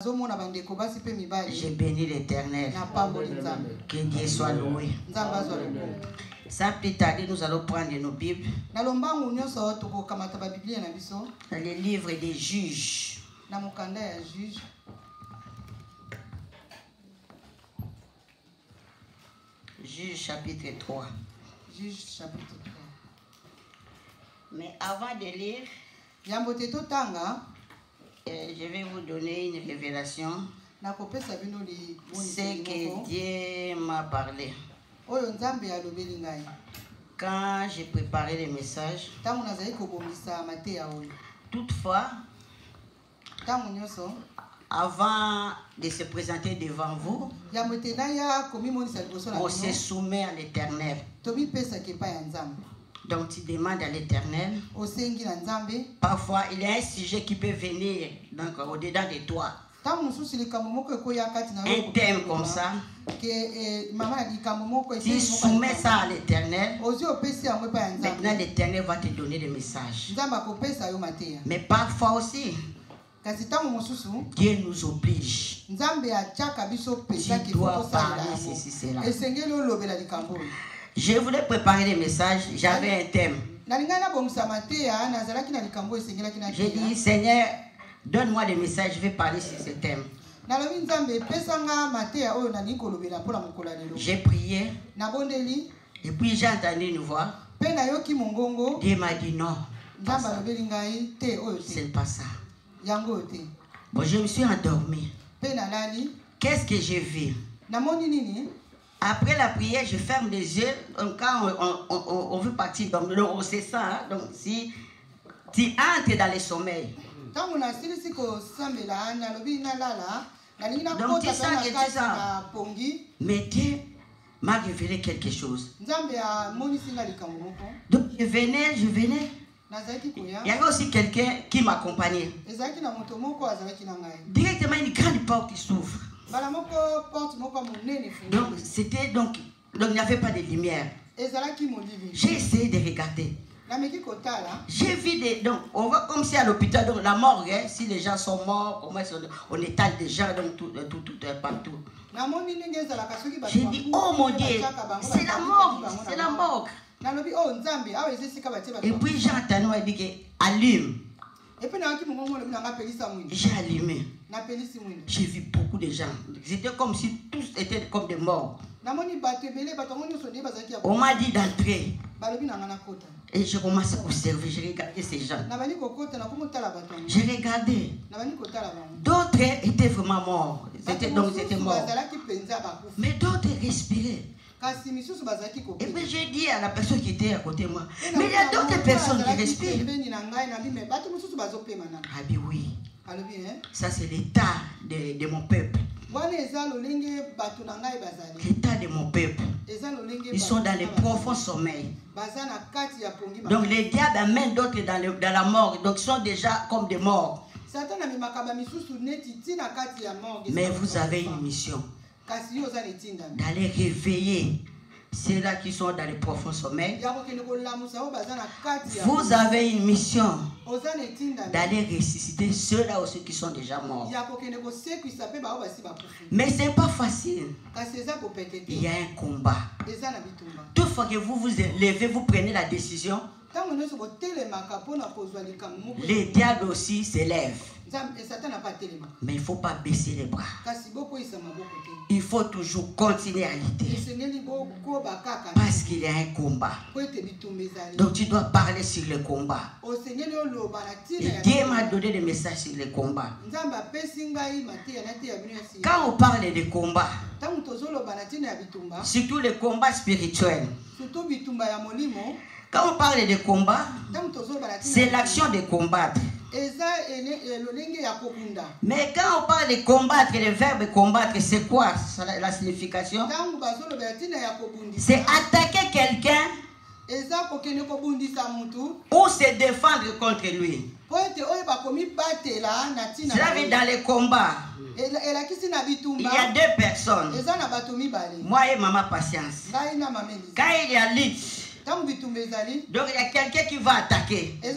J'ai béni l'Éternel. Que Dieu soit loué. Sans plus tarder, nous allons prendre nos Bibles. Dans les livres des juges. Juge chapitre 3. Juge chapitre 3. Mais avant de lire, je vais vous donner une révélation. C'est que Dieu m'a parlé. Quand j'ai préparé les messages, toutefois, avant de se présenter devant vous, on se soumet à l'Éternel. Donc tu demandes à l'Éternel. Parfois, il y a un sujet qui peut venir au-dedans de toi. Un thème comme ça. Tu soumets ça à l'Éternel. Maintenant, l'Éternel va te donner des messages. Mais parfois aussi, Dieu nous oblige. Tu dois parler ceci, cela. Je voulais préparer des messages, j'avais un thème. J'ai dit, Seigneur, donne-moi des messages, je vais parler sur ce thème. J'ai prié, et puis j'ai entendu une voix. Dieu m'a dit non, c'est pas ça. Bon, je me suis endormi. Qu'est-ce que j'ai vu? Après la prière, je ferme les yeux. Quand on veut partir, donc on se sent. Hein? Donc si tu entres dans le sommeil, donc tu sens que tu sens. Mais Dieu m'a révélé quelque chose. Donc je venais. Il y avait aussi quelqu'un qui m'accompagnait. Directement, une grande porte qui s'ouvre. Donc il n'y avait pas de lumière. J'ai essayé de regarder. J'ai vu donc on va comme si à l'hôpital, donc la morgue, hein, si les gens sont morts, comment on étale des gens donc tout partout. J'ai dit, oh mon Dieu, c'est la morgue, c'est la morgue. Et puis j'ai entendu, elle dit que allume. J'ai allumé. J'ai vu beaucoup de gens. C'était comme si tous étaient comme des morts. On m'a dit d'entrer. Et je commençais à observer, j'ai regardé ces gens. J'ai regardé. D'autres étaient vraiment morts. Donc c'était mort. Mais d'autres respiraient. Et puis j'ai dit à la personne qui était à côté de moi, mais il y a d'autres personnes qui respirent. Ah bien oui. Ça c'est l'état de mon peuple. L'état de mon peuple. Ils sont dans le profond sommeil. Donc les diables amènent d'autres dans la mort. Donc ils sont déjà comme des morts. Mais vous avez une mission. D'aller réveiller ceux-là qui sont dans le profond sommeil. Vous avez une mission d'aller ressusciter ceux-là aussi qui sont déjà morts. Mais ce n'est pas facile. Il y a un combat. Toutefois que vous vous levez, vous prenez la décision, les diables aussi s'élèvent. Mais il ne faut pas baisser les bras. Il faut toujours continuer à lutter. Parce qu'il y a un combat. Donc tu dois parler sur le combat. Et Dieu m'a donné des messages sur le combat. Quand on parle de combat, surtout le combat spirituel, quand on parle de combat, c'est l'action de combattre. Mais quand on parle de combattre, le verbe combattre, c'est quoi la signification? C'est attaquer quelqu'un ou se défendre contre lui. Cela veut dire dans les combats, il y a deux personnes, moi et maman Patience. Quand il y a lutte, Donc il y a quelqu'un qui va attaquer. Et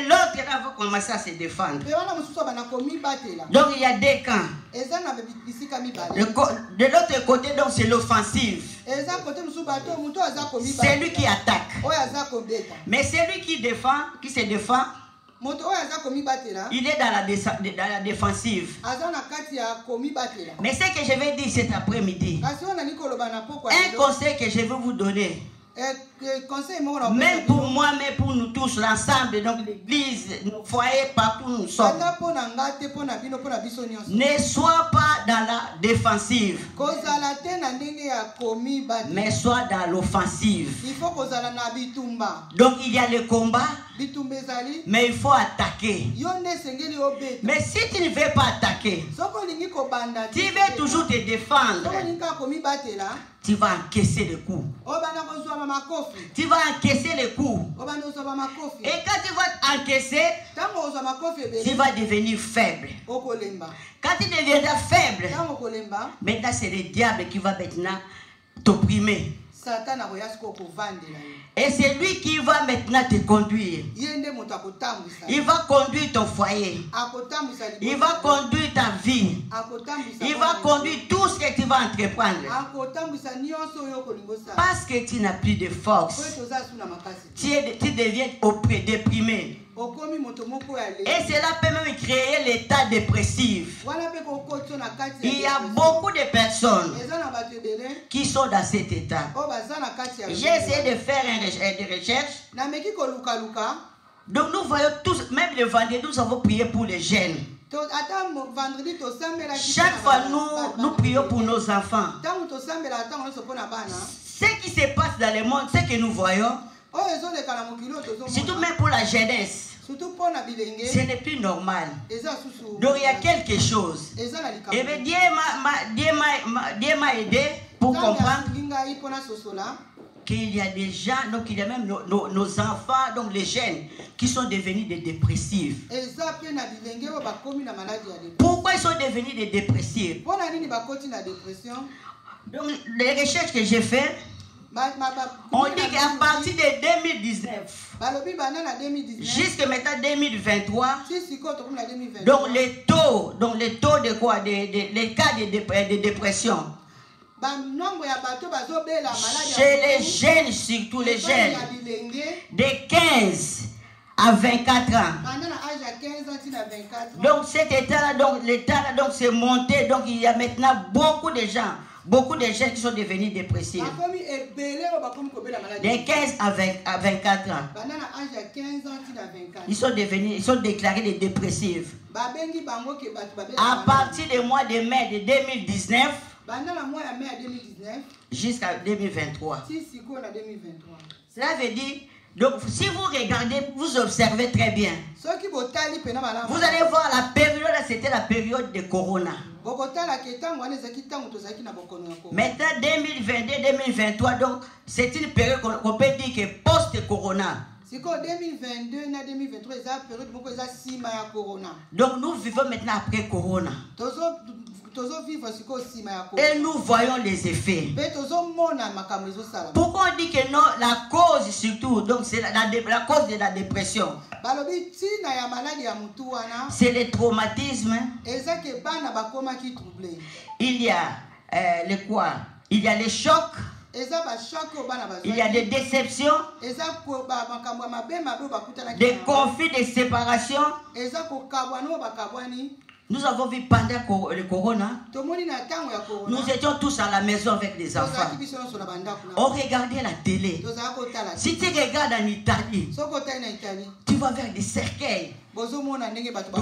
l'autre va commencer à se défendre. Donc il y a deux camps. De l'autre côté, donc c'est l'offensive. C'est lui qui attaque. Mais c'est lui qui défend, qui se défend. Il est dans la défensive. Mais ce que je vais dire cet après-midi, un conseil que je vais vous donner, même pour moi, mais pour nous tous, l'ensemble, donc l'église, nos foyers, partout où nous sommes, ne sois pas dans la défensive, mais sois dans l'offensive. Donc il y a le combat, mais il faut attaquer. Mais si tu ne veux pas attaquer, tu veux toujours te défendre, tu vas encaisser le coup. Tu vas encaisser le coup. Et quand tu vas encaisser, tu vas devenir faible. Quand tu deviendras faible, maintenant c'est le diable qui va maintenant t'opprimer. Et c'est lui qui va maintenant te conduire. Il va conduire ton foyer. Il va conduire ta vie. Il va conduire tout ce que tu vas entreprendre. Parce que tu n'as plus de force. Tu deviens déprimé. Et cela peut même créer l'état dépressif. Il y a beaucoup de personnes qui sont dans cet état. J'ai essayé de faire des recherches. Donc nous voyons tous, même le vendredi, nous avons prié pour les jeunes. Chaque fois nous prions pour nos enfants. Ce qui se passe dans le monde, ce que nous voyons, surtout même pour la jeunesse, ce n'est plus normal. Donc il y a quelque chose. Et bien Dieu m'a aidé pour comprendre qu'il y a des gens, donc il y a même nos enfants, donc les jeunes, qui sont devenus des dépressifs. Pourquoi ils sont devenus des dépressifs? Donc les recherches que j'ai faites, on dit qu'à partir de 2019 jusqu'à maintenant 2023, donc les taux de quoi, les cas de dépression chez les jeunes, surtout les jeunes de 15 à 24 ans. Donc cet état-là, donc l'état-là, donc c'est monté. Donc il y a maintenant beaucoup de gens qui sont devenus dépressifs. De 15 à 24 ans. Ils sont déclarés des dépressifs. À partir du mois de mai de 2019 jusqu'à 2023. Cela veut dire, donc si vous regardez, vous observez très bien, vous allez voir la période, c'était la période de Corona. Maintenant 2022-2023, donc c'est une période qu'on peut dire que post-Corona. Donc nous vivons maintenant après Corona. Et nous voyons les effets. Pourquoi on dit que non, la cause surtout, donc c'est la cause de la dépression, c'est le traumatisme. Il y a le quoi? Il y a les chocs. Il y a des déceptions, des conflits, des séparations. Nous avons vu pendant le Corona, nous étions tous à la maison avec les enfants. On regardait la télé. Si tu regardes en Italie, tu vas vers des cercueils. Donc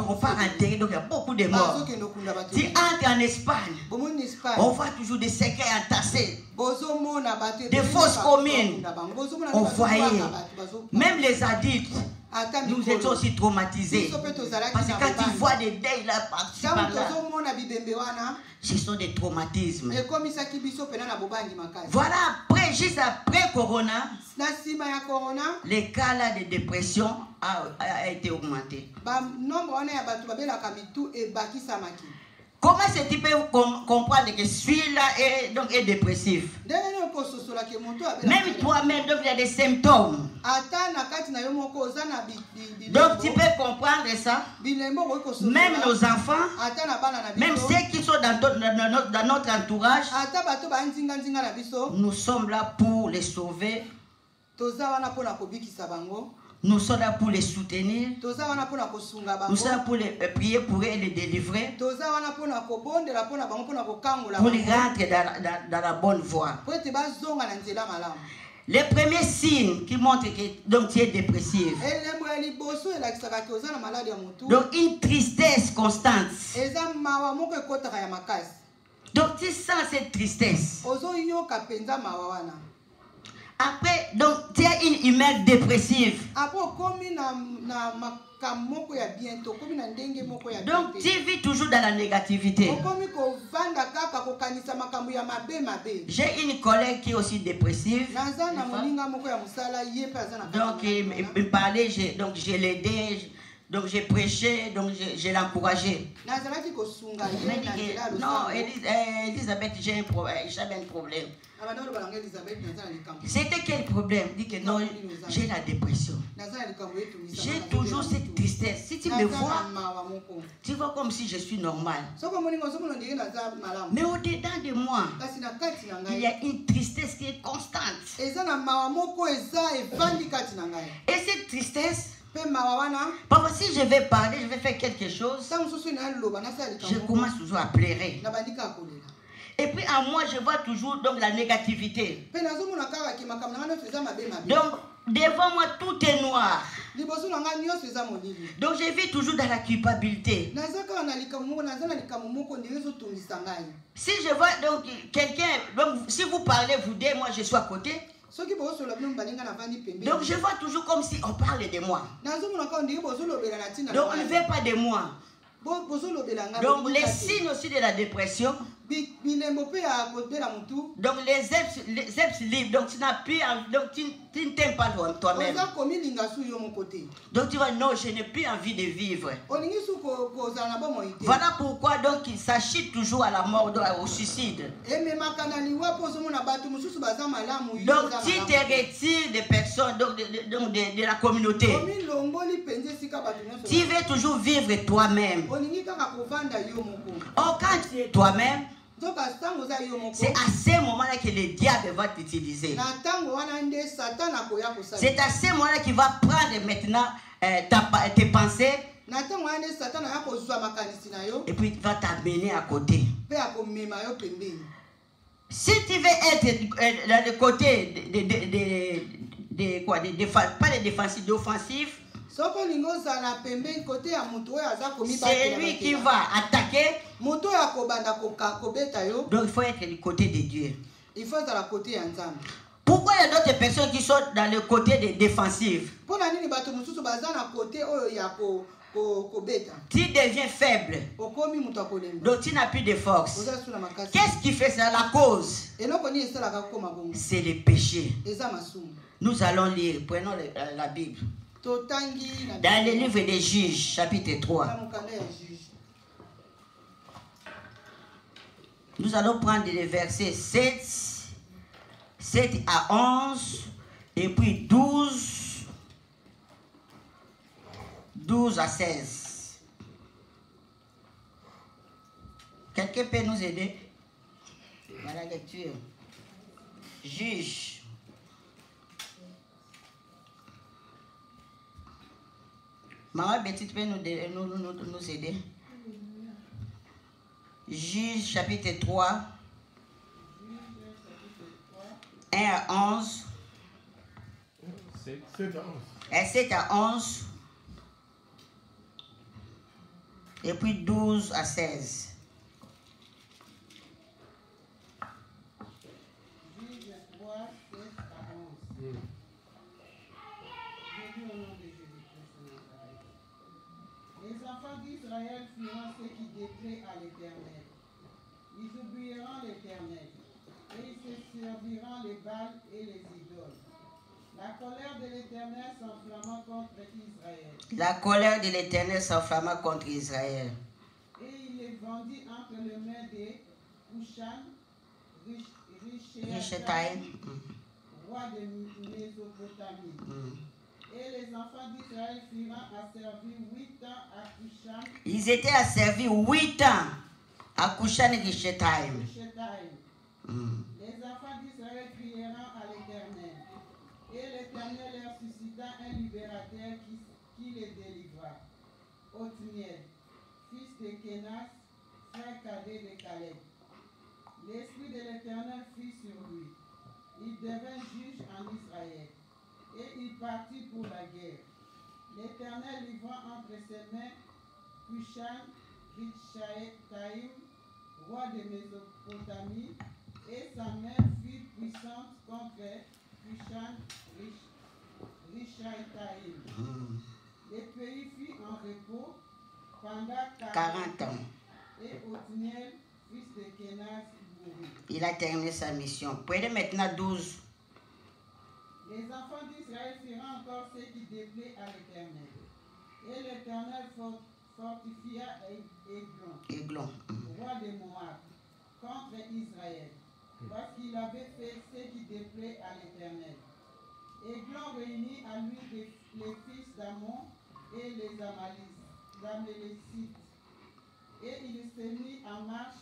on part enterrer, donc il y a beaucoup de morts. Tu entres en Espagne, on voit toujours des cercueils entassés, des fosses communes. On voyait, même les adultes, nous étions aussi traumatisés. Parce que quand tu vois des deuils là, par-ci par-là, ce sont des traumatismes. Voilà, après, juste après Corona, les cas là de dépression a été augmenté. Comment est-ce que tu peux comprendre que celui-là est dépressif? Même toi-même, donc il y a des symptômes. Donc tu peux comprendre ça. Même nos enfants, même ceux qui sont dans notre entourage, nous sommes là pour les sauver. Nous sommes là pour les soutenir. Nous sommes là pour les prier pour eux et les délivrer. Pour les rentrer dans la bonne voie. Les premiers signes qui montrent que donc, tu es dépressif. Donc une tristesse constante. Donc tu sens cette tristesse. Après, donc, tu as une humeur dépressive. Donc, tu vis toujours dans la négativité. J'ai une collègue qui est aussi dépressive. Donc, il me parlait, donc je l'aidais. Donc j'ai prêché, donc je l'ai encouragé. Non, Elisabeth, j'ai un problème. C'était quel problème? Dit que non, j'ai la dépression. J'ai toujours cette tristesse. Si tu me vois, tu vois comme si je suis normal. Mais au-dedans de moi, il y a une tristesse qui est constante. Et cette tristesse, parfois si je vais parler, je vais faire quelque chose, je commence toujours à pleurer. Et puis à moi, je vois toujours donc la négativité. Donc devant moi, tout est noir. Donc je vis toujours dans la culpabilité. Si je vois donc quelqu'un, donc si vous parlez, vous dites, moi je suis à côté. Donc je vois toujours comme si on parle de moi. Donc on ne veut pas de moi. Donc les signes aussi de la dépression. Donc les eps libres, donc tu n'as plus, donc tu ne t'aimes pas toi-même. Donc tu vois, non, je n'ai plus envie de vivre. Voilà pourquoi donc il s'agit toujours à la mort, au suicide. Donc tu te retires des personnes, donc de la communauté. Tu veux toujours vivre toi-même. Or quand tu es toi-même, c'est à ce moment-là que le diable va t'utiliser. C'est à ce moment-là qu'il va prendre maintenant tes pensées et puis il va t'amener à côté. Si tu veux être dans le côté pas de défensif, d'offensif, c'est lui qui va attaquer. Donc il faut être du côté de Dieu. Pourquoi il y a d'autres personnes qui sont dans le côté des défensifs? Tu deviens faible. Donc tu n'as plus de force. Qu'est-ce qui fait ça? La cause, c'est le péché. Nous allons lire, prenons la Bible. Dans le livre des Juges, chapitre 3. Nous allons prendre les versets 7 à 11 et puis 12 à 16. Quelqu'un peut nous aider dans la lecture? Juge. Maman Betty, tu peux nous aider? Juge chapitre 3, 1 à 11. 7 à 11. Et puis 12 à 16. Israël fuiront ceux qui déplaient à l'Éternel. Ils oublieront l'Éternel et ils se serviront les Baals et les idoles. La colère de l'Éternel s'enflamma contre Israël. La colère de l'Éternel s'enflamma contre Israël. Et il les grandit entre les mains des Cushan, Rishathaïm, roi de Mésopotamie. Et les enfants d'Israël firent asservir 8 ans à Cushan. Ils étaient asservis 8 ans à Cushan et Rishathaïm. Les enfants d'Israël crièrent à l'Éternel. Et l'Éternel leur suscita un libérateur qui les délivra. Othniel, fils de Kénas, frère cadet de Caleb. L'Esprit de l'Éternel fut sur lui. Il devint juge en Israël. Et il partit pour la guerre. L'Éternel livra entre ses mains Cushan Rishathaïm, roi de Mésopotamie, et sa main fut puissante contre Cushan Rishathaïm. Le pays fut en repos pendant 40 ans. Et Othniel, fils de Kénas, mourut. Il a terminé sa mission. Prenez maintenant 12. Les enfants d'Israël firent encore ce qui déplaît à l'Éternel. Et l'Éternel fortifia Églon, roi de Moab, contre Israël, parce qu'il avait fait ce qui déplaît à l'Éternel. Églon réunit à lui les fils d'Ammon et les Amalécites. Et il se mit en marche,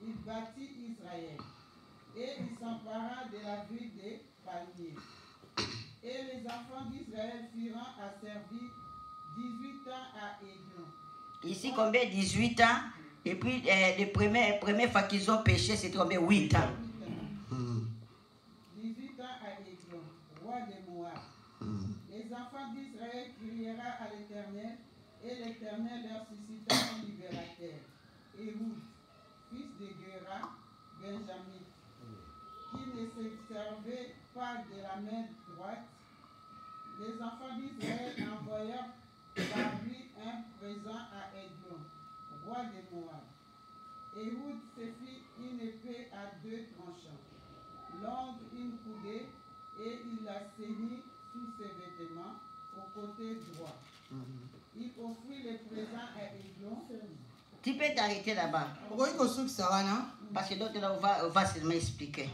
il bâtit Israël. Et il s'empara de la ville des palmiers. Et les enfants d'Israël firent asservir 18 ans à Églon. Ici, combien? 18 ans. Et puis, les premières fois qu'ils ont péché, c'était combien? 8 ans. 18 ans à Églon, roi de Moab. Les enfants d'Israël crièrent à l'Éternel, et l'Éternel leur suscita un libérateur, Ehud, fils de Gera, Benjamin, qui ne se servait pas de la main droite. Les enfants d'Israël envoyèrent par lui un présent à Églon, roi de Moab. Ehud se fit une épée à 2 tranchants, longue une coudée, et il la ceignit sous ses vêtements au côté droit. Il offrit le présent à Églon. Tu peux t'arrêter là-bas. Parce que d'autres là, on va se m'expliquer.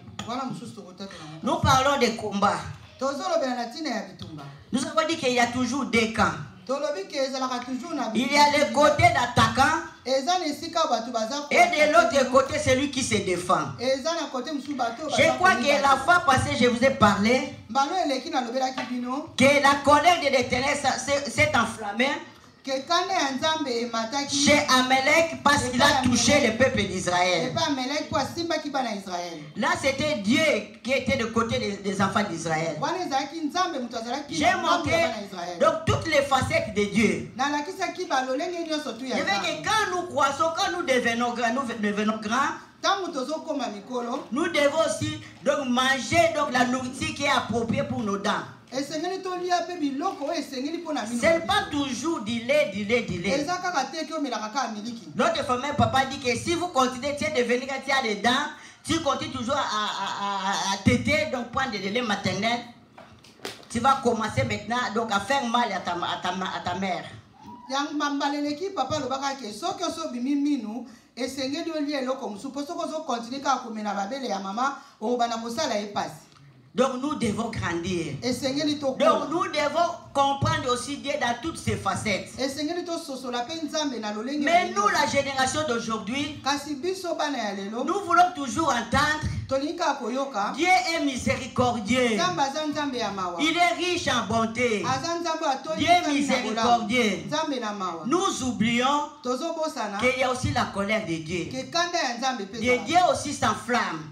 Nous parlons de combat. Nous avons dit qu'il y a toujours deux camps. Il y a le côté d'attaquant et de l'autre côté celui qui se défend. Je crois que la fois passée je vous ai parlé que la colère de l'Éternel s'est enflammée chez Amalek parce qu'il a touché le peuple d'Israël. Là, c'était Dieu qui était du côté des enfants d'Israël. J'ai montré donc toutes les facettes de Dieu. Je veux que quand nous croissons, quand nous devenons grands, nous devons aussi donc manger donc la nourriture qui est appropriée pour nos dents. Ce n'est pas toujours dealer. Notre famille, papa dit que si vous continuez de devenir quand tu as les dents, tu continues toujours à téter, donc prendre des délais maternels, tu vas commencer maintenant donc à faire mal à ta mère. Donc nous devons grandir. Donc nous devons comprendre aussi Dieu dans toutes ses facettes. Mais nous, la génération d'aujourd'hui, nous voulons toujours entendre Dieu est miséricordieux. Il est riche en bonté. Dieu est miséricordieux. Nous oublions qu'il y a aussi la colère de Dieu. Dieu aussi s'enflamme.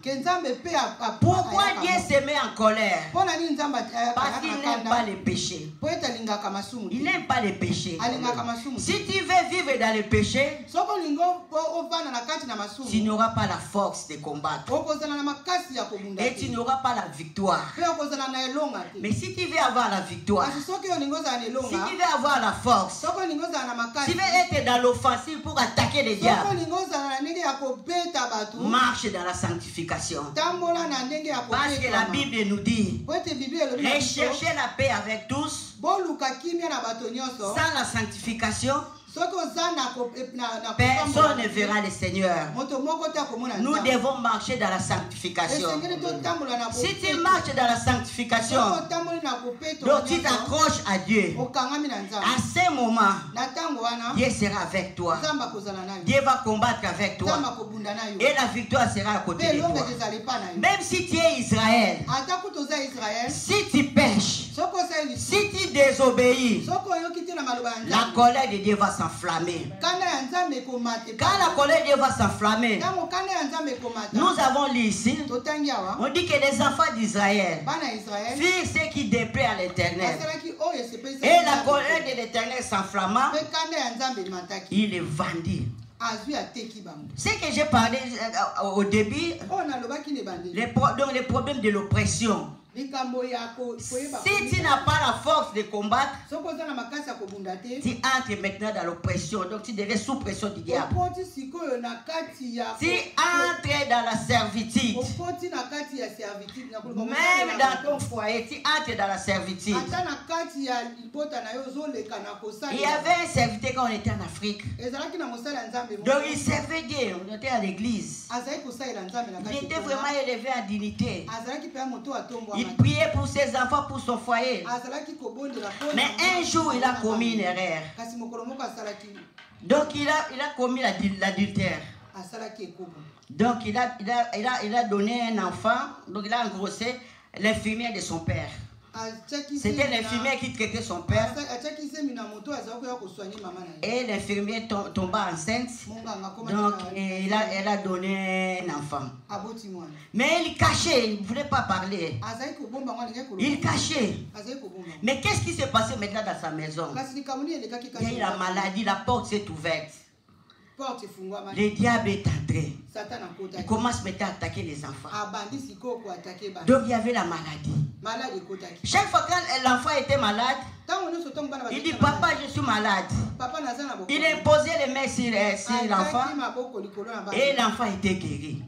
Pourquoi Dieu se met en colère? Parce qu'il n'aime pas les péchés. Il n'aime pas les péchés. Si tu veux vivre dans les péchés, tu n'auras pas la force de combattre. Et tu n'auras pas la victoire. Mais si tu veux avoir la victoire, si tu veux avoir la force, si tu veux être dans l'offensive pour attaquer les diables, marche dans la sanctification. Parce que la Bible nous dit, recherchez la paix avec tous. Sans la sanctification, Personne ne verra le Seigneur. Nous devons marcher dans la sanctification. Si tu marches dans la sanctification, donc tu t'accroches à Dieu. À ce moment, Dieu sera avec toi. Dieu va combattre avec toi. Et la victoire sera à côté de toi. Même si tu es Israël, si tu pêches, si tu désobéis, la colère de Dieu va s'enflammer. Quand la colère de Dieu va s'enflammer, nous avons lu ici, on dit que les enfants d'Israël firent ce qui déplaît à l'Éternel. Et la colère de l'Éternel s'enflamma, il est vendu. Ce que j'ai parlé au début, les problèmes de l'oppression. Si tu n'as pas la force de combattre, tu entres maintenant dans l'oppression. Donc tu deviens sous pression du diable. Tu entres dans la servitude. Même dans ton foyer, tu entres dans la servitude. Il y avait un serviteur quand on était en Afrique. Donc il servait Dieu. On était à l'église. Il était vraiment élevé en dignité. Il priait pour ses enfants, pour son foyer. Mais un jour, il a commis une erreur. Donc, il a commis l'adultère. Donc, il a donné un enfant. Donc, il a engrossé l'infirmière de son père. C'était l'infirmière qui traitait son père. Et l'infirmière tomba enceinte. Donc, elle a donné un enfant. Mais il cachait, il ne voulait pas parler. Il cachait. Mais qu'est-ce qui s'est passé maintenant dans sa maison? Il y a eu la maladie, la porte s'est ouverte. Le diable est entré. Il commence maintenant à attaquer les enfants. Donc il y avait la maladie. Chaque fois que l'enfant était malade, il dit papa je suis malade. Il imposait les mains sur l'enfant et l'enfant était guéri.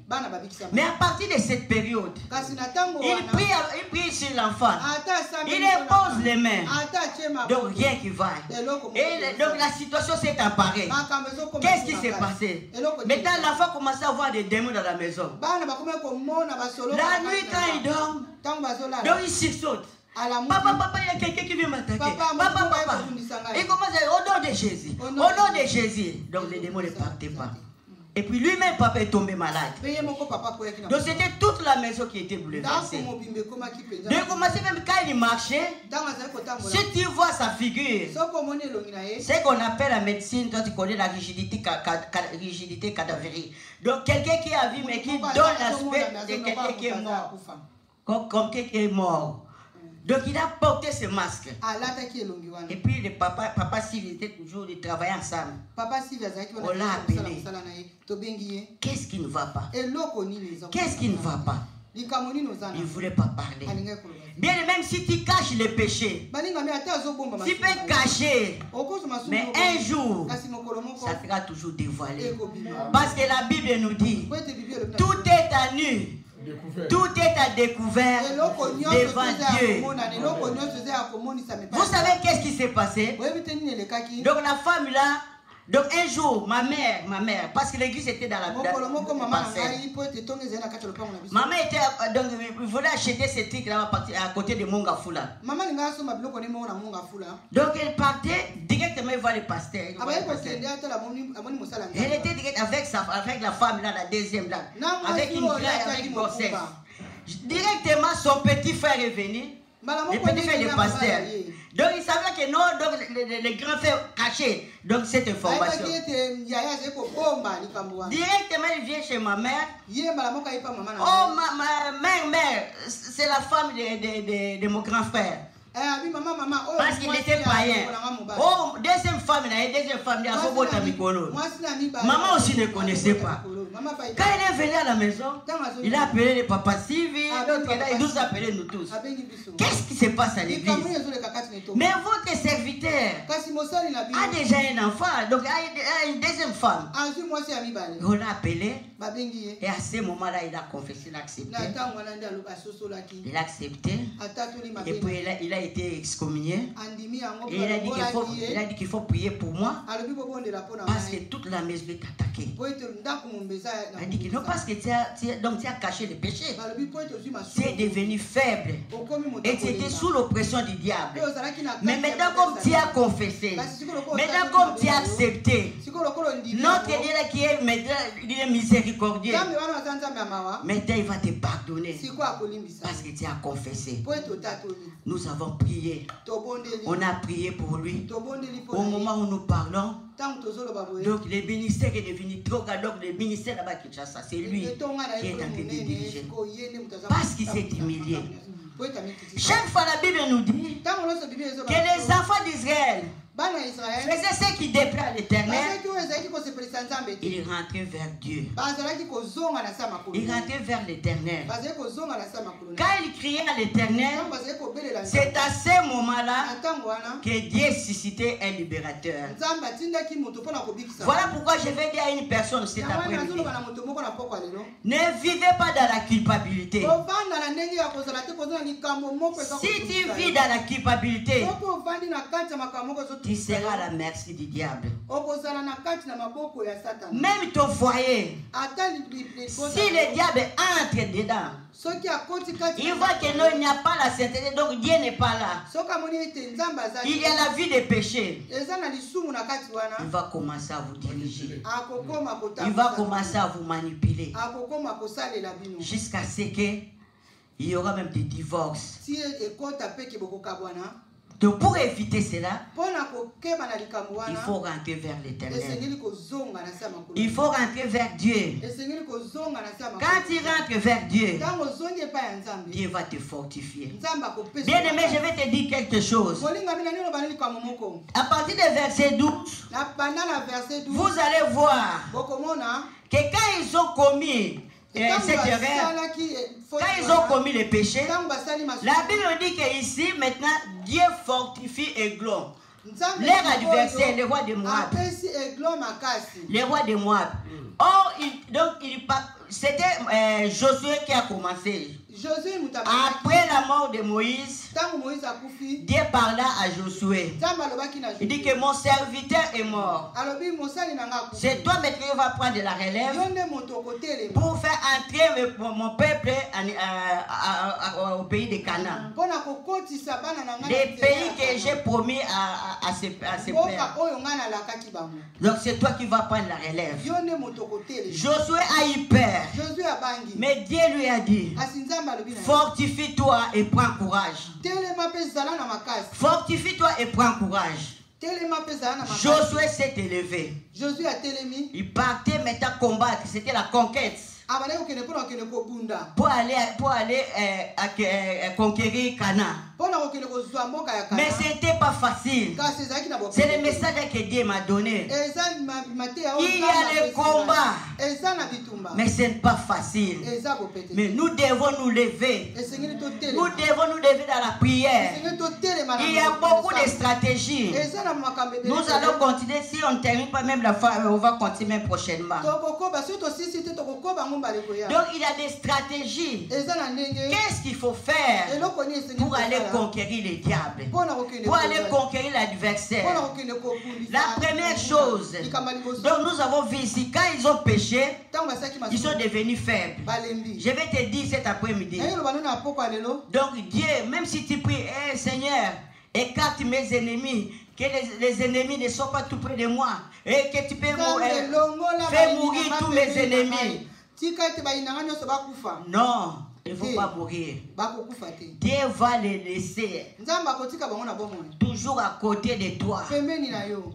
Mais à partir de cette période, il prie sur l'enfant. Il impose les mains. Donc rien qui va. Et donc la situation s'est emparée. Qu'est-ce qui s'est passé? Maintenant l'enfant commençait à avoir des démons dans la maison. La nuit quand il dort, donc il sursaute. Papa, il y a quelqu'un qui vient m'attaquer. Papa. Il commence à dire au nom de Jésus. Au nom de Jésus. Donc les démons ne partaient pas. Et puis lui-même, papa est tombé malade. Donc c'était toute la maison qui était bouleversée. Donc commencer même quand il marchait, si tu vois sa figure, c'est qu'on appelle la médecine, toi tu connais la rigidité cadavérique. Donc quelqu'un qui a vu mais qui donne l'aspect de quelqu'un qui est mort. Comme quelqu'un qui est mort. Donc il a porté ce masque. Et puis le papa Sylvie était toujours, ils travaillaient ensemble. On l'a appelé. Qu'est-ce qui ne va pas? Qu'est-ce qui ne va pas? Il ne voulait pas parler. Bien, même si tu caches les péchés, tu peux cacher. Mais un jour, ça sera toujours dévoilé. Parce que la Bible nous dit, tout est à nu. Tout est à découvert devant Dieu. Vous savez qu'est-ce qui s'est passé? Donc la femme là, donc un jour, ma mère, parce que l'église était dans la ma mère était, donc il voulait acheter ces trucs là à côté de Mongafula. Donc elle partait directement voir le pasteur. Elle était direct avec la femme là, la deuxième là, avec une grossesse. Directement son petit frère est venu. Le petit frère du pasteur. Donc il savait que non, donc les grands frères cachaient donc cette information. Directement il vient chez ma mère. Oh ma mère, c'est la femme de mon grand frère. Parce qu'il était païen. Oh, deuxième femme, maman aussi ne connaissait pas. Quand il est venu à la maison, il a appelé les papas Sivi, il nous a appelé nous tous. Qu'est-ce qui se passe à l'église? Mais votre serviteur a déjà un enfant, donc il a une deuxième femme. On l'a appelé, et à ce moment-là, il a confessé, il a accepté. Il a accepté, et puis il a été excommunié. Et il a dit qu'il faut prier pour moi, parce que toute la maison est attaquée. Il a dit que non, parce que tu as caché le péché. Tu es devenu faible. Et tu étais sous l'oppression du diable. Mais maintenant, comme tu as confessé, maintenant, comme tu as accepté, notre Dieu qui est maintenant, il est miséricordieux. Maintenant, il va te pardonner. Parce que tu as confessé. Nous avons prié. On a prié pour lui. Au moment où nous parlons, donc le ministère est devenu trop grand. Donc le ministère là-bas qui chasse, c'est lui qui est en train de diriger. Parce qu'il s'est humilié. Chaque fois la Bible nous dit que les enfants d'Israël faisaient ce qui déplaît à l'Éternel. Ils rentraient vers Dieu. Ils rentraient vers l'Éternel. Quand ils criaient à l'Éternel, c'est à ce moment-là que Dieu suscitait un libérateur. Voilà pourquoi je vais dire à une personne cet après-midi: ne vivez pas dans la culpabilité. Si tu vis dans la culpabilité, tu seras à la merci du diable. Même ton foyer, si le diable entre dedans, il voit que non, il n'y a pas la sainteté, donc Dieu n'est pas là. Il y a la vie des péchés. Il va commencer à vous diriger. Il va commencer à vous manipuler. Jusqu'à ce que il y aura même des divorces. Donc pour éviter cela, il faut rentrer vers l'Éternel. Il faut rentrer vers Dieu. Quand tu rentres vers Dieu, Dieu va te fortifier. Bien aimé, je vais te dire quelque chose. À partir du verset 12, vous allez voir que quand ils ont commis cette erreur, quand ils ont commis le péché, la Bible dit qu'ici, maintenant, Dieu fortifie Eglon. Leur adversaire, le roi de Moab. Le roi de Moab. Or, c'était Josué qui a commencé. Après la mort de Moïse, Dieu parla à Josué. Il dit que mon serviteur est mort. C'est toi maintenant qui vas prendre la relève pour faire entrer mon peuple au pays de Canaan. Les pays que j'ai promis à ses pères. Donc c'est toi qui vas prendre la relève. Josué a eu peur. Mais Dieu lui a dit: fortifie-toi et prends courage. Fortifie-toi et prends courage. Josué s'est élevé. Il partait maintenant combattre. C'était la conquête. Pour aller conquérir Canaan. Mais ce n'était pas facile. C'est le message que Dieu m'a donné. Il y a le combat. Mais ce n'est pas facile. Mais nous devons nous lever. Nous devons nous lever dans la prière. Il y a beaucoup de stratégies. Nous allons continuer. Si on ne termine pas même la fin, on va continuer prochainement. Donc il y a des stratégies. Qu'est-ce qu'il faut faire pour aller conquérir les diables, pour aller conquérir l'adversaire? La première chose, donc nous avons vu ici, quand ils ont péché, ils sont devenus faibles. Je vais te dire cet après-midi. Donc Dieu, même si tu pries: hey, Seigneur, écarte mes ennemis, que les ennemis ne soient pas tout près de moi, et que tu peux faire mourir tous mes ennemis. Non, ils ne vont pas mourir. Dieu va les laisser toujours à côté de toi,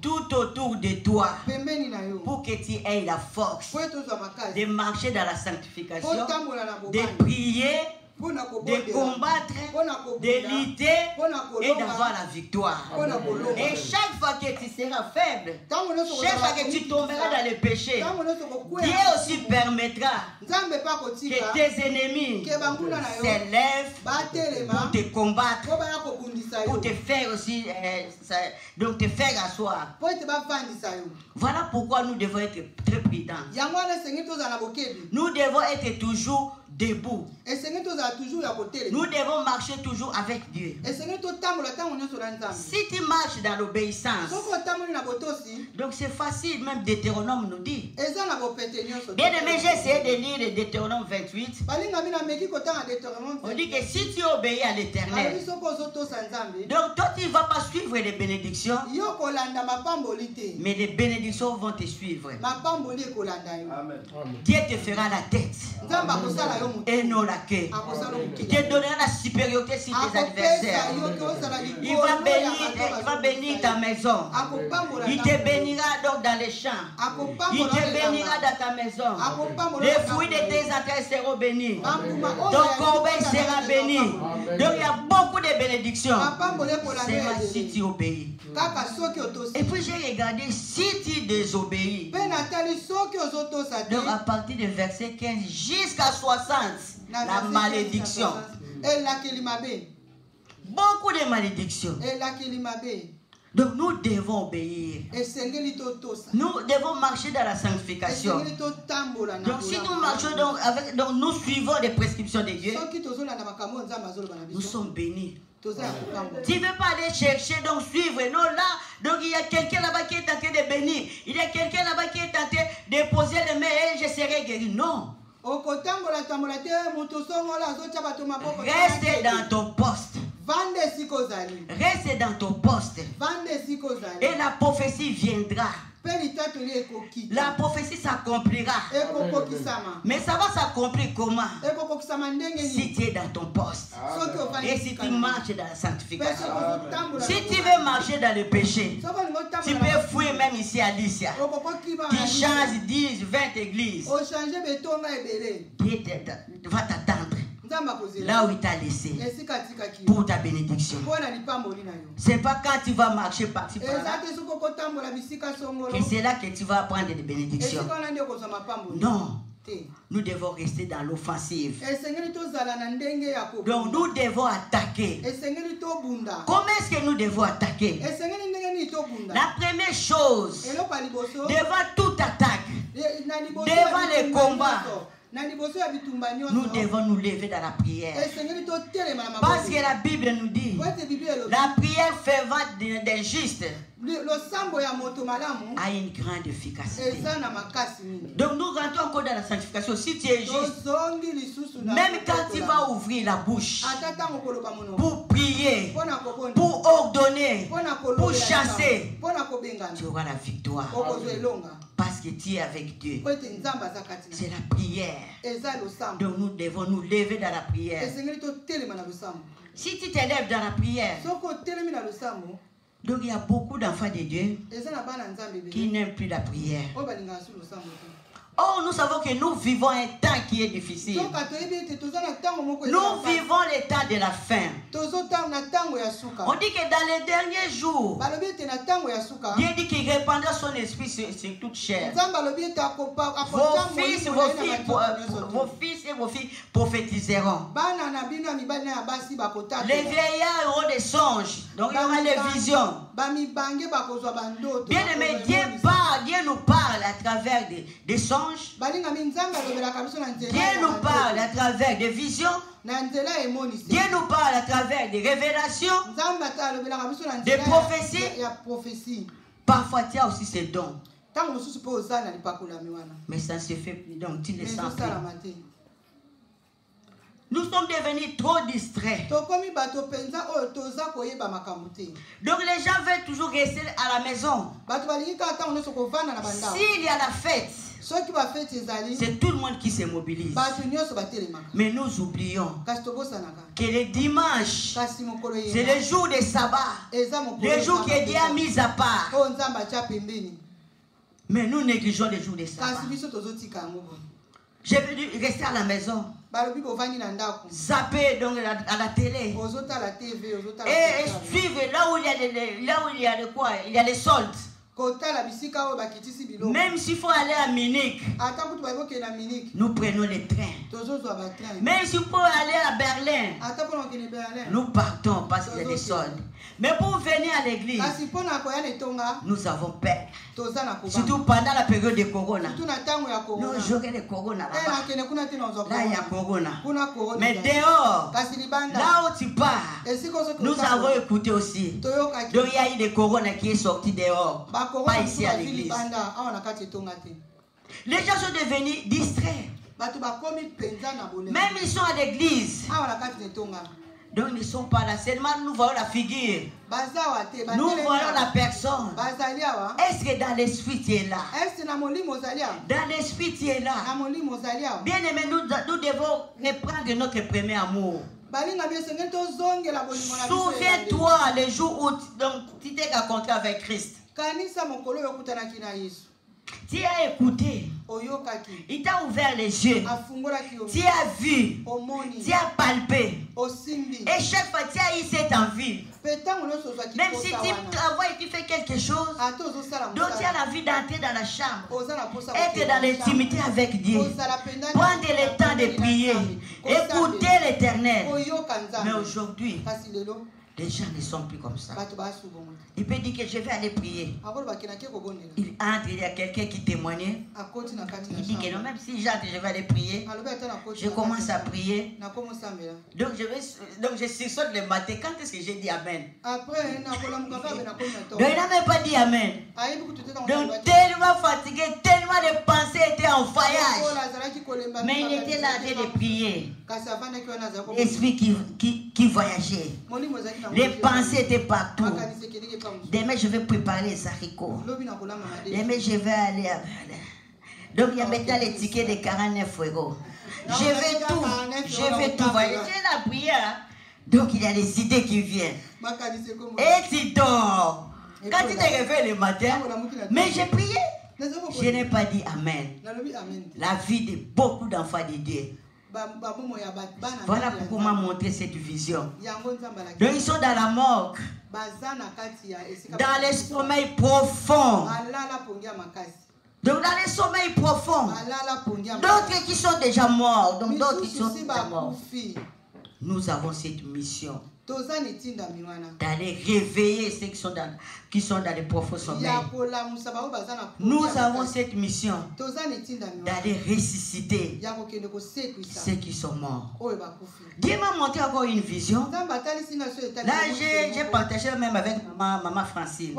tout autour de toi, pour que tu aies la force de marcher dans la sanctification, de prier de combattre, de lutter et d'avoir la victoire. Et chaque fois que tu seras faible, chaque fois que tu tomberas dans le péché, Dieu aussi permettra que tes ennemis s'élèvent pour te combattre, pour te faire aussi, donc te faire asseoir. Voilà pourquoi nous devons être très prudents. Nous devons être toujours debout. Nous devons marcher toujours avec Dieu. Si tu marches dans l'obéissance, donc c'est facile, même Deutéronome nous dit. Bien aimé, j'ai essayé de lire Deutéronome 28. On dit que si tu obéis à l'Éternel, donc toi tu ne vas pas suivre les bénédictions, mais les bénédictions vont te suivre. Amen. Dieu te fera la tête et non la queue. Il te donnera la supériorité sur tes adversaires. Il va bénir ta maison. Il te bénira donc dans les champs. Il te bénira dans ta maison. Les fruits de tes entrailles seront bénis. Ton corbeil sera béni. Donc il y a beaucoup de bénédictions. C'est là si tu obéis. Et puis j'ai regardé si tu désobéis. Donc à partir du verset 15 jusqu'à 60, la malédiction. Beaucoup de malédictions. Donc nous devons obéir. Nous devons marcher dans la sanctification. Donc si nous marchons donc nous suivons les prescriptions de Dieu, nous sommes bénis. Tu ne veux pas aller chercher, donc suivre. Non, là, donc il y a quelqu'un là-bas qui est en train de bénir. Il y a quelqu'un là-bas qui est en train de poser les mains et je serai guéri. Non. Reste dans ton poste. Reste dans ton poste. Et la prophétie viendra. La prophétie s'accomplira. Mais ça va s'accomplir comment? Si tu es dans ton poste. Et si tu marches dans la sanctification. Si tu veux marcher dans le péché, tu peux fuir même ici à Lycia. Tu changes 10, 20 églises. Dieu va t'attendre là où il t'a laissé pour ta bénédiction. C'est pas quand tu vas marcher par-ci par-là que c'est là que tu vas prendre des bénédictions. Non. Nous devons rester dans l'offensive. Donc nous devons attaquer. Comment est-ce que nous devons attaquer? La première chose, devant toute attaque, devant les combats, nous devons nous lever dans la prière. Parce que la Bible nous dit, la prière fervente d'un juste a une grande efficacité. Donc nous rentrons encore dans la sanctification. Si tu es juste, même quand tu vas ouvrir la bouche pour prier, pour ordonner, pour chasser, tu auras la victoire. Parce que tu es avec Dieu. C'est la prière. Donc nous devons nous lever dans la prière. Si tu t'élèves dans la prière, donc il y a beaucoup d'enfants de Dieu qui n'aiment plus la prière. Oh, nous savons que nous vivons un temps qui est difficile. Nous vivons le temps de la fin. On dit que dans les derniers jours, Dieu dit qu'il répandra son esprit sur toute chair. Vos fils et vos filles prophétiseront. Les vieillards auront des songes. Donc il y aura des visions. Bien aimé, Dieu nous parle à travers des songes. Dieu nous parle à travers des visions. Dieu nous parle à travers des révélations, des prophéties. Parfois, tu as aussi ces dons. Mais ça se fait plus, donc tu les sens plus. Nous sommes devenus trop distraits. Donc les gens veulent toujours rester à la maison. S'il y a la fête, c'est tout le monde qui se mobilise. Mais nous oublions que le dimanche, c'est le jour des sabbats, le jour que Dieu a mis à part. Mais nous négligeons les jours des sabbats. J'ai dû rester à la maison. Zapper donc à la télé. Et suivre là où il y a les quoi, il y a les soldes. Même s'il faut aller à Munich, nous prenons les trains. Même s'il faut aller à Berlin, nous partons parce qu'il y a des soldes. Mais pour venir à l'église, nous avons peur. Surtout pendant la période de Corona. Nous j'aurai le Corona là-bas. Là, il y a Corona. Mais dehors, là où tu pars, nous avons écouté aussi. Donc il y a eu des Corona qui est sorti dehors. Pas ici à l'église. Les gens sont devenus distraits. Même ils sont à l'église. Donc ils ne sont pas là. Seulement nous voyons la figure. Nous voyons la personne. Est-ce que dans l'esprit tu es là? Dans l'esprit tu es là. Bien aimé, nous devons reprendre notre premier amour. Souviens-toi le jour où tu t'es rencontré avec Christ. Tu as écouté, il t'a ouvert les yeux, tu as vu, tu as palpé, et chaque fois tu as eu cette envie. Même si tu travailles et tu fais quelque chose, donc tu as l'envie d'entrer dans la chambre, être dans l'intimité avec Dieu, prendre le temps de prier, écouter l'Éternel. Mais aujourd'hui, les gens ne sont plus comme ça. Il peut dire que je vais aller prier. Il entre, il y a quelqu'un qui témoignait. Il dit que non, même si j'entre, je vais aller prier. Je commence à prier. Donc je sursaute le matin. Quand est-ce que j'ai dit Amen? Donc il n'a même pas dit Amen. Donc tellement fatigué, tellement les pensées étaient en voyage. Mais il était là en train de prier. L'esprit qui voyageait. Les pensées étaient partout. Demain, je vais préparer les haricots. Demain, je vais aller à Berlin. Donc, il y a maintenant les tickets de 49 euros. Je vais tout voyager. J'ai la prière. Donc, il y a des idées qui viennent. Et tu dors. Quand tu te réveilles le matin, mais j'ai prié. Je n'ai pas dit Amen. La vie de beaucoup d'enfants de Dieu. Voilà pourquoi on m'a montré cette vision. Donc ils sont dans la mort, dans les sommeils profonds. Donc dans les sommeils profonds, d'autres qui sont déjà morts, donc d'autres qui sont déjà morts. Nous avons cette mission d'aller réveiller ceux qui sont dans les profonds sommeils. Nous avons cette mission d'aller ressusciter ceux qui sont morts. Dieu m'a montré encore une vision. Là, j'ai partagé même avec maman Francine.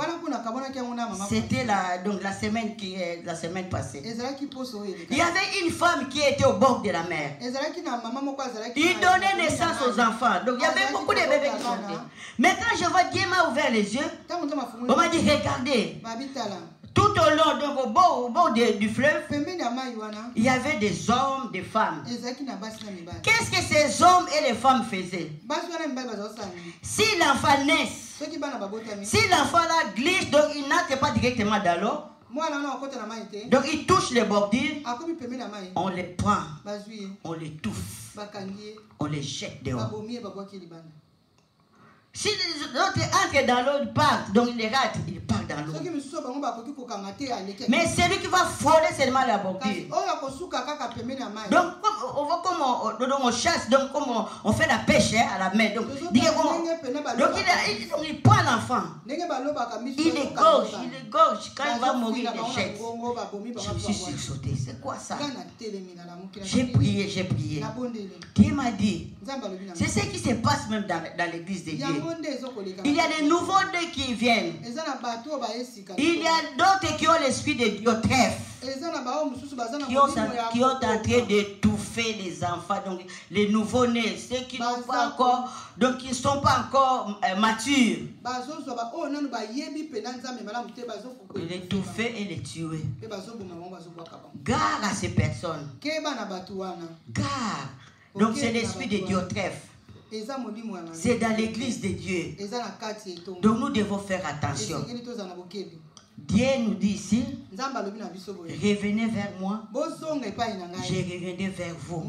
C'était la semaine passée. Il y avait une femme qui était au bord de la mer. Il donnait naissance aux enfants. Donc il y avait beaucoup de bébés qui sont nés. Mais quand je vois Dieu m'a ouvert les yeux, on m'a dit regardez. Tout au long, donc au bord du fleuve, il y avait des hommes, des femmes. Qu'est-ce que ces hommes et les femmes faisaient? Si l'enfant naît, si l'enfant là glisse, donc il n'entre pas directement dans l'eau. Donc il touche les bordures, on les prend, on les touffe, on les jette dehors. Si les autres entrent dans l'eau, ils partent, donc ils les ratent, ils partent dans l'eau. Mais celui qui va frôler seulement la bordure. Donc, comme on chasse, donc comme on fait la pêche à la mer. Donc il prend l'enfant. Il égorge. Quand il va mourir, il le jette. Je me suis sursauté. C'est quoi ça? J'ai prié. Dieu m'a dit, c'est ce qui se passe même dans l'église de Dieu. Il y a des nouveaux-nés qui viennent. Il y a d'autres qui ont l'esprit de Diotrephe, qui ont en train d'étouffer les enfants, donc les nouveaux-nés, ceux qui n'ont pas encore, donc qui ne sont pas encore matures. Les étouffer et les tuer. Gare à ces personnes. Gare. Donc c'est l'esprit de Diotrephe. C'est dans l'église de Dieu. Donc nous devons faire attention. Dieu nous dit ici, revenez vers moi, je reviendrai vers vous.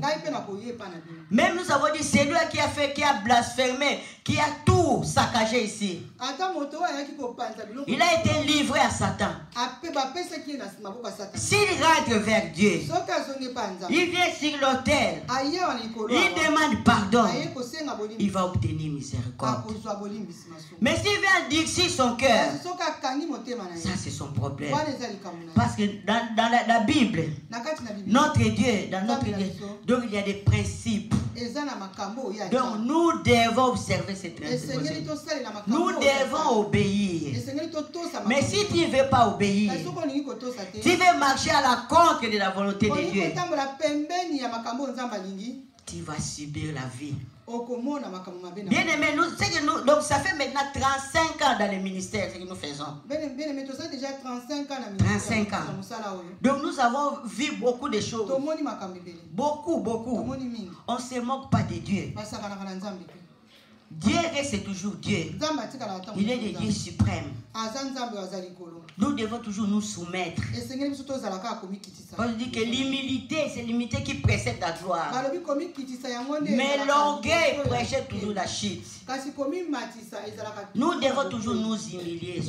Même nous avons dit, c'est lui qui a fait, qui a blasphémé, qui a tout saccagé ici. Il a été livré à Satan. S'il rentre vers Dieu, il vient sur l'autel, il demande pardon, il va obtenir miséricorde. Mais s'il vient adoucir son cœur, ça c'est son problème. Parce que dans la Bible, notre Dieu, donc il y a des principes. Donc nous devons observer ces principes. Nous devons obéir. Mais si tu ne veux pas obéir, tu veux marcher à la contre de la volonté de Dieu, tu vas subir la vie. Bien aimé, donc ça fait maintenant 35 ans dans le ministère que nous faisons. 35 ans. Donc nous avons vu beaucoup de choses. Beaucoup. On ne se moque pas de Dieu. Dieu reste toujours Dieu. Il est le Dieu suprême. Nous devons toujours nous soumettre. On dit que l'humilité, c'est l'humilité qui précède la gloire. Mais l'orgueil prêche toujours la chute. Nous devons toujours nous humilier.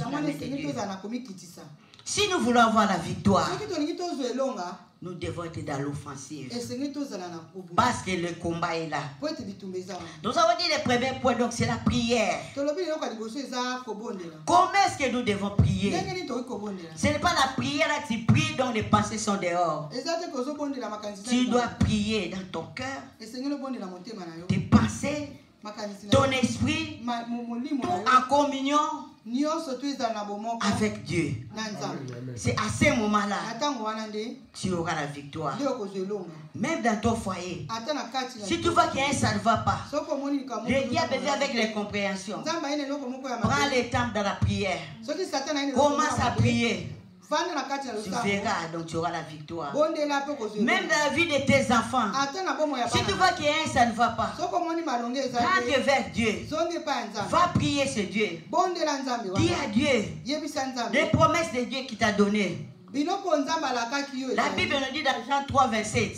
Si nous voulons avoir la victoire, nous devons être dans l'offensive. Parce que le combat est là. Nous avons dit le premier point, donc c'est la prière. Comment est-ce que nous devons prier? Ce n'est pas la prière là, tu pries dont les pensées sont dehors. Tu dois prier dans ton cœur, tes pensées, ton esprit, tout en communion avec Dieu. C'est à ce moment-là tu auras la victoire. Même dans ton foyer, si tu vois que ça ne va pas, le diable vient avec les compréhensions. Prends le temps dans la prière. Commence à prier. Tu verras, donc tu auras la victoire. Même dans la vie de tes enfants, si tu vois qu'il y a un, ça ne va pas, rentre vers Dieu. Va prier ce Dieu. Dis à Dieu les promesses de Dieu qu'il t'a données. La Bible nous dit dans Jean 3, 27.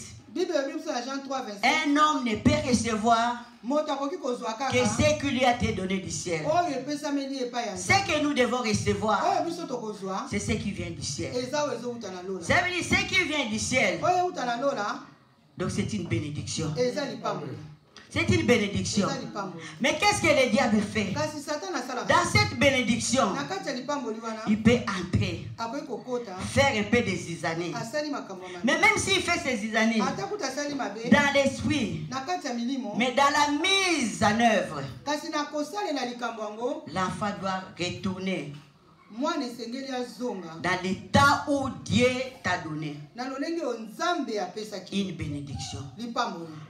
Un homme ne peut recevoir que ce qu'il lui a été donné du ciel. Ce que nous devons recevoir, c'est ce qui vient du ciel. Ça veut dire ce qui vient du ciel. Donc c'est une bénédiction. C'est une bénédiction. Mais qu'est-ce que le diable fait? Dans cette bénédiction, il peut entrer, faire un peu des zizanées. Mais même s'il fait ces zizanées, dans l'esprit, mais dans la mise en œuvre, l'enfant doit retourner dans l'état où Dieu t'a donné une bénédiction.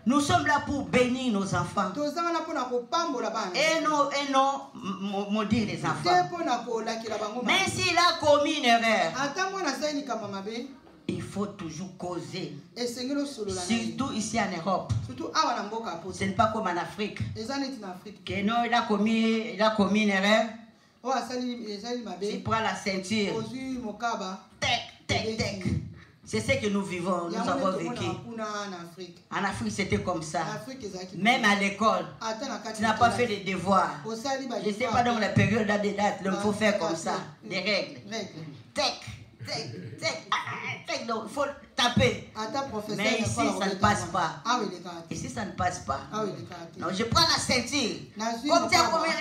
Nous sommes là pour bénir nos enfants et non maudire les enfants. Mais s'il a commis une erreur, il faut toujours causer. Surtout ici en Europe. Ce n'est pas comme en Afrique. Que non, il a commis une erreur. Tu prends la ceinture. C'est ce que nous vivons, nous avons vécu. En Afrique, c'était comme ça. Même à l'école, tu n'as pas fait les devoirs. Je ne sais pas dans la période de date, il faut faire comme ça. Des règles. Il faut taper. Mais ici, ça ne passe pas. Ici, ça ne passe pas. Donc, je prends la ceinture. Comme tu as combien?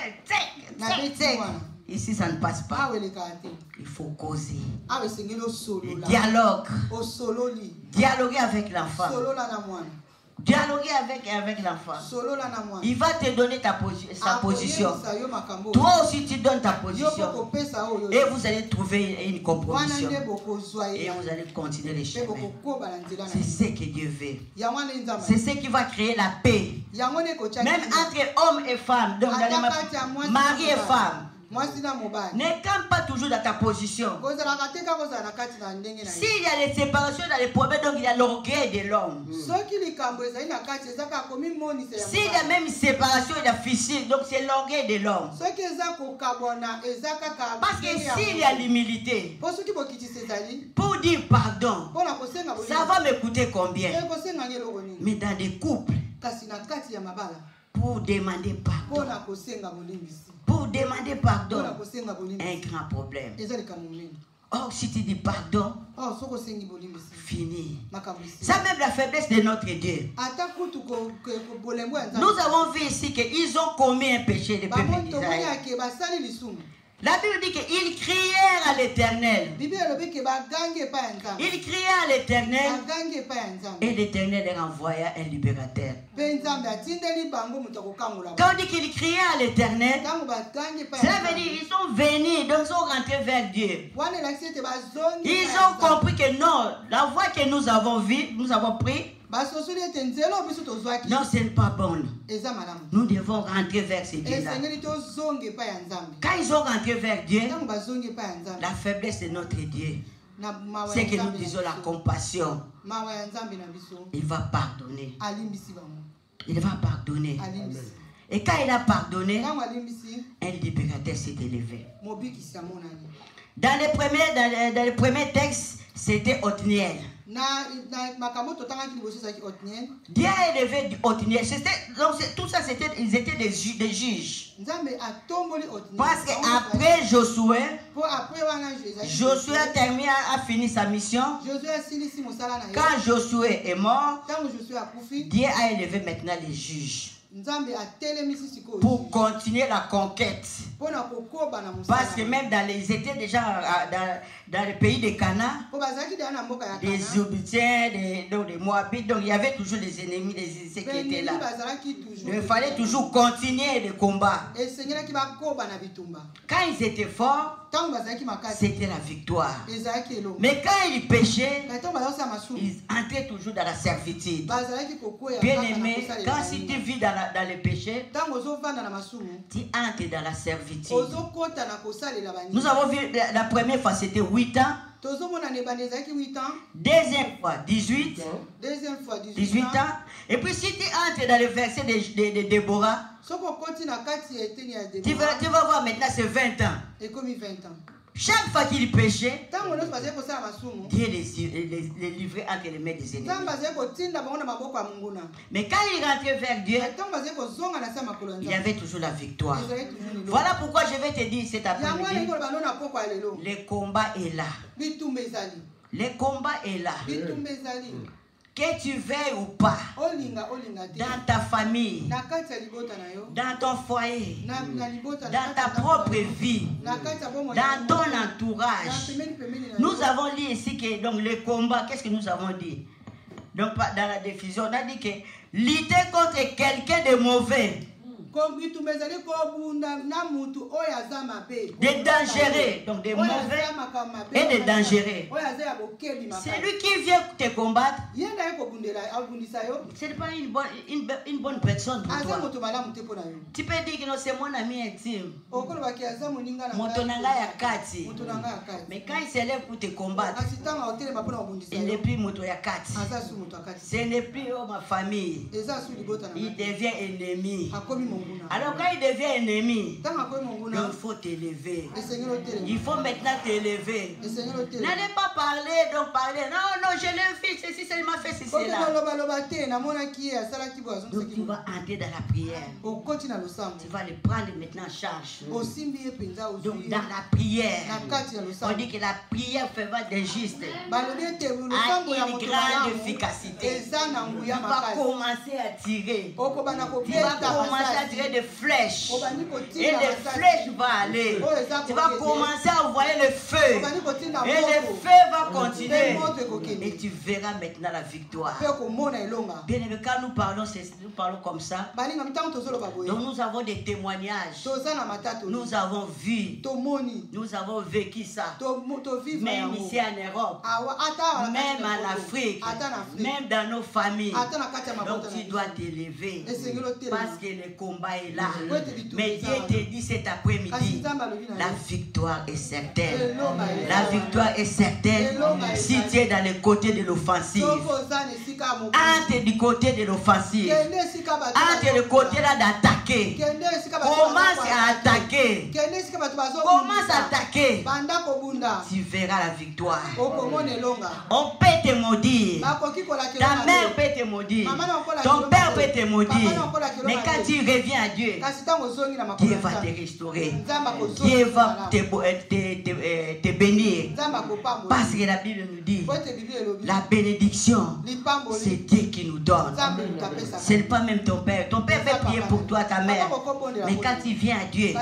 Ici, ça ne passe pas. Il faut causer. Dialogue. Dialoguer avec l'enfant. Dialoguer avec l'enfant. Il va te donner sa position. Toi aussi, tu donnes ta position. Et vous allez trouver une compromission. Et vous allez continuer les chemins. C'est ce que Dieu veut. C'est ce qui va créer la paix. Même entre hommes et femmes. Donc, mari et femme. Ne campe pas toujours dans ta position. S'il y a des séparations dans les problèmes, donc il y a l'orgueil de l'homme. S'il y a même une séparation, il y a fissure, donc c'est l'orgueil de l'homme. Parce que s'il y a l'humilité, pour dire pardon, ça va me coûter combien? Mais dans des couples, pour demander pardon, un grand problème. Or, si tu dis pardon, fini. Ça même la faiblesse de notre Dieu. Nous avons vu ici qu'ils ont commis un péché, le peuple d'Israël. La Bible dit qu'ils crièrent à l'Éternel. Ils crièrent à l'Éternel. Et l'Éternel leur envoya un libérateur. Quand on dit qu'ils crièrent à l'Éternel, cela veut dire qu'ils sont venus, donc ils sont rentrés vers Dieu. Ils ont compris que non, la voie que nous avons vue, nous avons pris, non, ce n'est pas bon. Nous devons rentrer vers ces dieux-là. Quand ils ont rentré vers Dieu, la faiblesse de notre Dieu, c'est que nous disons la compassion. Il va pardonner. Il va pardonner. Et quand il a pardonné, un libérateur s'est élevé. Dans les premiers textes, c'était Othniel. Dieu a élevé Othniel. Tout ça, ils étaient des juges. Parce qu'après Josué a terminé, a fini sa mission. Quand Josué est mort, Dieu a élevé maintenant les juges pour continuer la conquête. Parce que même ils étaient déjà dans le pays de Canaan, des Obédiens, des Moabites, donc il y avait toujours des ennemis, ceux qui étaient là. Il fallait toujours continuer le combat. Quand ils étaient forts, c'était la victoire. Mais quand ils péchaient, ils entraient toujours dans la servitude. Bien aimé, quand si tu vis dans le péché, tu entres dans la servitude. Nous avons vu la première fois, c'était 8 ans. Deuxième fois, 18. 18 ans. Et puis si tu entres dans le verset de Déborah, tu vas voir maintenant, c'est 20 ans. Chaque fois qu'il péchait, Dieu les livrait entre les mains des ennemis. Mais quand il rentrait vers Dieu, il y avait toujours la victoire. Voilà pourquoi je vais te dire cet après-midi, le combat est là. Le combat est là. Que tu veuilles ou pas, dans ta famille, dans ton foyer, dans ta propre vie, dans ton entourage, nous avons dit ici que donc, le combat, qu'est-ce que nous avons dit? Donc, dans la diffusion, on a dit que lutter contre quelqu'un de mauvais, des dangereux, donc des mauvais et des dangereux. C'est lui qui vient te combattre. Ce n'est pas une bonne personne pour toi. Tu peux dire que non, c'est mon ami intime. Mais quand il s'élève pour te combattre, il n'est plus Motoyakati. Ce n'est plus ma famille. Il devient ennemi. Alors quand il devient ennemi, il faut t'élever. Il faut maintenant t'élever. N'allez pas parler, donc parler. Non, je l'ai fait, ceci, ça m'a fait ceci, là. Donc tu vas entrer dans la prière. Tu vas le prendre maintenant en charge. Donc dans la prière, on dit que la prière fervente des justes a une grande efficacité. Tu vas commencer à tirer. Tu vas commencer à tirer des flèches. Et les flèches vont aller. Tu vas commencer à envoyer le feu. Et le feu va continuer. Et tu verras maintenant la victoire. Bien aimé, quand nous parlons comme ça. Donc nous avons des témoignages. Nous avons vu. Nous avons vécu ça. Même ici en Europe. Même en Afrique. Même dans nos familles. Donc tu dois t'élever. Parce que le combat combat est là. Mais Dieu te dit cet après-midi, la victoire est certaine. La victoire est certaine si tu es dans le côté de l'offensive. Entre du côté de l'offensive. Entre le côté là d'attaquer. Commence à attaquer. Commence à attaquer. Tu verras la victoire. On peut te maudire. Ta mère peut te maudire. Ton père peut te maudire. Mais quand tu reviens à Dieu, Dieu va te restaurer. Dieu va te bénir. Parce que la Bible nous dit, la bénédiction, c'est Dieu qui nous donne. Ce n'est pas même ton père. Ton père peut prier pour toi, ta mère. Mais quand tu viens à Dieu,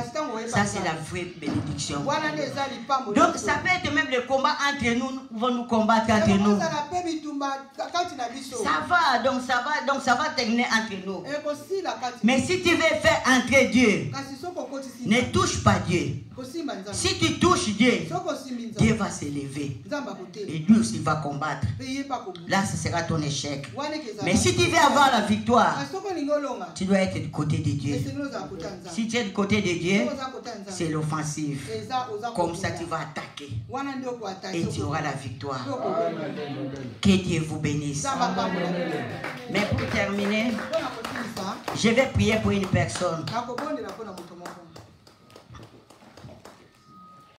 ça c'est la vraie bénédiction. Donc ça peut être même le combat entre nous. Nous pouvons nous combattre entre nous. Ça va, donc ça va terminer entre nous. Mais si tu veux faire entrer Dieu, ne touche pas Dieu. Si tu touches Dieu, Dieu va s'élever. Et Dieu aussi va combattre. Là, ce sera ton échec. Mais si tu veux avoir la victoire, tu dois être du côté de Dieu. Si tu es du côté de Dieu, c'est l'offensive. Comme ça, tu vas attaquer. Et tu auras la victoire. Que Dieu vous bénisse. Mais pour terminer, je vais prier pour une personne.